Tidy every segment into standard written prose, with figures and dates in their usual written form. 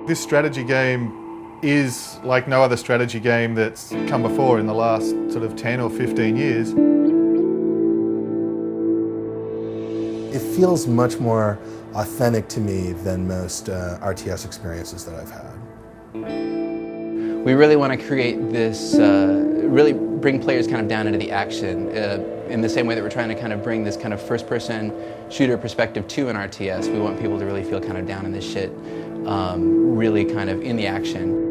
This strategy game is like no other strategy game that's come before in the last sort of 10 or 15 years. It feels much more authentic to me than most RTS experiences that I've had. We really want to create this, really bring players kind of down into the action in the same way that we're trying to kind of bring this kind of first-person shooter perspective to an RTS. We want people to really feel kind of down in this shit, really kind of in the action.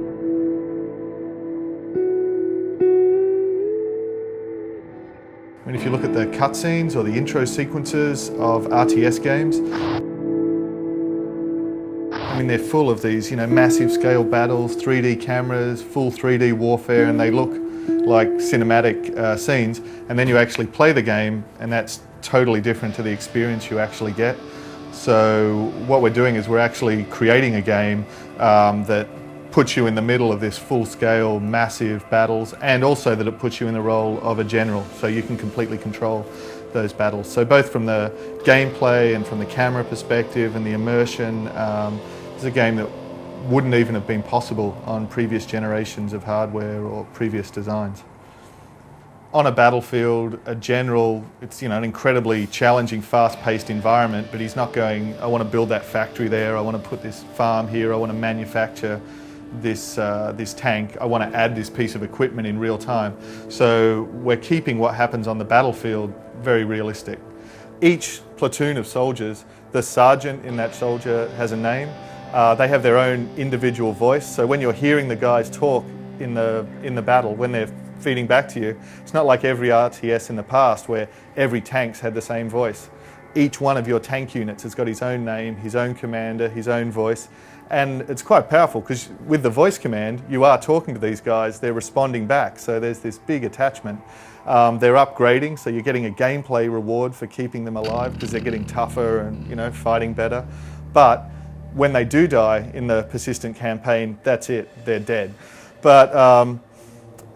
I mean, if you look at the cutscenes or the intro sequences of RTS games, I mean, they're full of these, massive scale battles, 3D cameras, full 3D warfare, and they look like cinematic scenes. And then you actually play the game, and that's totally different to the experience you actually get. So what we're doing is we're actually creating a game that puts you in the middle of this full-scale, massive battles, and also that it puts you in the role of a general, so you can completely control those battles. So both from the gameplay and from the camera perspective and the immersion, it's a game that wouldn't even have been possible on previous generations of hardware or previous designs. On a battlefield, a general, it's an incredibly challenging, fast-paced environment, but he's not going, I want to build that factory there, I want to put this farm here, I want to manufacture this tank, I want to add this piece of equipment in real time. So we're keeping what happens on the battlefield very realistic. Each platoon of soldiers, the sergeant in that soldier has a name. They have their own individual voice, so when you're hearing the guys talk in the battle, when they're feeding back to you, it's not like every RTS in the past where every tank's had the same voice. Each one of your tank units has got his own name, his own commander, his own voice, and it's quite powerful because with the voice command you are talking to these guys, they're responding back, so there's this big attachment. They're upgrading, so you're getting a gameplay reward for keeping them alive because they're getting tougher and fighting better. But when they do die in the persistent campaign, that's it, they're dead. But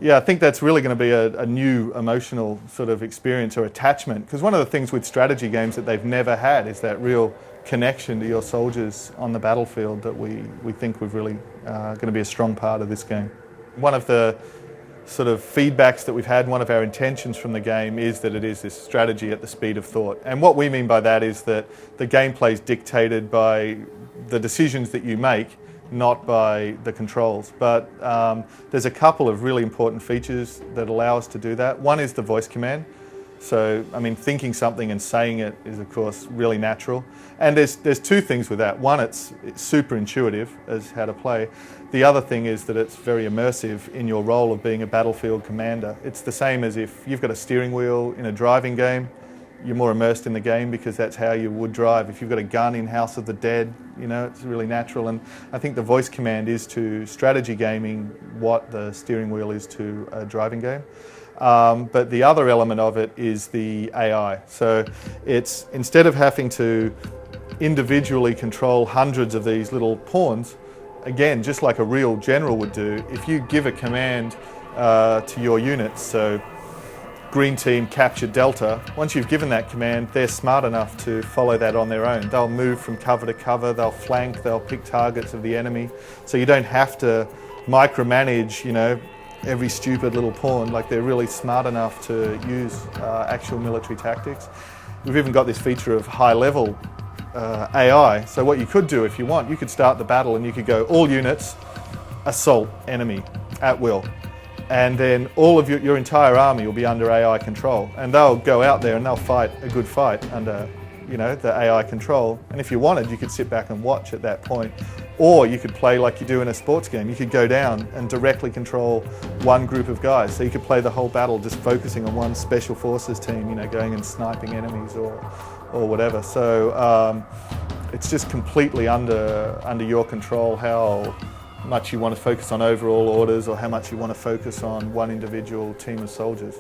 yeah, I think that's really going to be a new emotional sort of experience or attachment, because one of the things with strategy games that they've never had is that real connection to your soldiers on the battlefield that we think we've really going to be a strong part of this game. One of the sort of feedbacks that we've had, one of our intentions from the game is that it is this strategy at the speed of thought. And what we mean by that is that the gameplay is dictated by the decisions that you make, not by the controls. But there's a couple of really important features that allow us to do that. One is the voice command. So, I mean, thinking something and saying it is, of course, really natural. And there's two things with that. One, it's super intuitive as how to play. The other thing is that it's very immersive in your role of being a battlefield commander. It's the same as if you've got a steering wheel in a driving game. You're more immersed in the game because that's how you would drive. If you've got a gun in House of the Dead, it's really natural. And I think the voice command is to strategy gaming what the steering wheel is to a driving game. But the other element of it is the AI. So it's, instead of having to individually control hundreds of these little pawns, again, just like a real general would do, if you give a command to your units, so Green team capture Delta, once you've given that command, they're smart enough to follow that on their own. They'll move from cover to cover, they'll flank, they'll pick targets of the enemy. So you don't have to micromanage, every stupid little pawn. Like, they're really smart enough to use actual military tactics. We've even got this feature of high-level AI. So what you could do if you want, you could start the battle and you could go, all units, assault enemy at will. And then all of your entire army will be under AI control, and they'll go out there and they'll fight a good fight under, the AI control. And if you wanted, you could sit back and watch at that point, or you could play like you do in a sports game. You could go down and directly control one group of guys, so you could play the whole battle just focusing on one special forces team, going and sniping enemies or whatever. So it's just completely under your control how much you want to focus on overall orders or how much you want to focus on one individual team of soldiers.